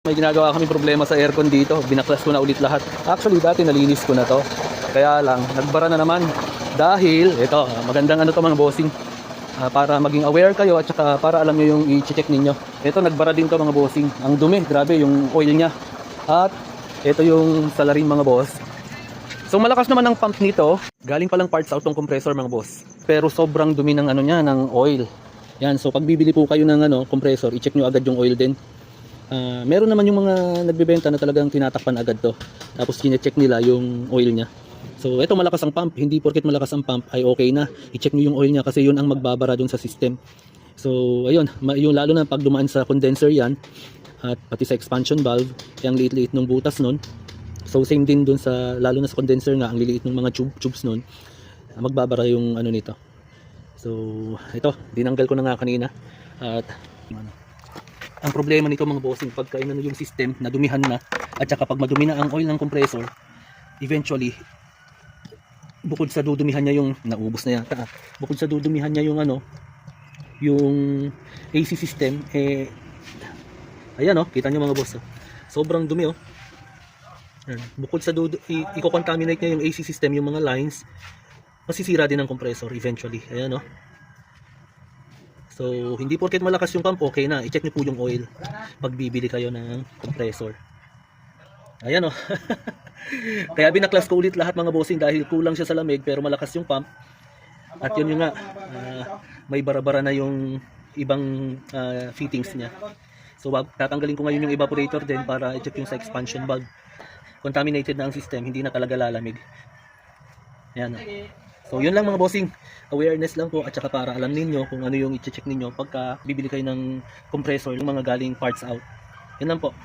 May ginagawa kami problema sa aircon dito. Binaklas ko na ulit lahat. Actually, dati nalinis ko na to. Kaya lang, nagbara na naman. Dahil, ito, magandang ano to mga bossing. Para maging aware kayo at saka para alam nyo yung i-check ninyo. Ito, nagbara din to mga bossing. Ang dumi, grabe, yung oil niya. At ito yung salarin mga boss. So malakas naman ang pump nito. Galing palang parts out tong compressor mga boss. Pero sobrang dumi ng ano niya, ng oil. Yan, so pag bibili po kayo ng compressor, i-check nyo agad yung oil din. Meron naman yung mga nagbebenta na talagang tinatakpan agad to. Tapos kine-check nila yung oil niya. So ito malakas ang pump, hindi porket malakas ang pump ay okay na. I-check niyo yung oil niya kasi yun ang magbabara dun sa system. So ayun, yung lalo na pag dumaan sa condenser yan at pati sa expansion valve, yung liit-liit ng butas nun. So same din dun sa lalo na sa condenser nga, ang liliit ng mga tubes nun, magbabara yung ano nito. So ito, dinanggal ko na nga kanina. At ang problema nito mga bossing, pagka inano yung system, nadumihan na, at saka pag madumi na ang oil ng compressor, eventually, bukod sa dudumihan niya yung, naubos na yata, bukod sa dudumihan niya yung yung AC system, ayan kita nyo mga boss, sobrang dumi bukod sa i-contaminate niya yung AC system, yung mga lines, masisira din ang compressor eventually, ayan So, hindi porket malakas yung pump, okay na. I-check niyo po yung oil pag bibili kayo ng compressor. Ayan Kaya binaklas ko ulit lahat mga bossing dahil kulang siya sa lamig pero malakas yung pump. At yun yung nga, may bara-bara na yung ibang fittings niya. So, tatanggalin ko ngayon yung evaporator din para i-check yung sa expansion valve. Contaminated na ang system, hindi na talaga lalamig. Ayan So yun lang mga bossing, awareness lang po at saka para alam ninyo kung ano yung i-check ninyo pagka bibili kayo ng compressor, yung mga galing parts out. Yun lang po.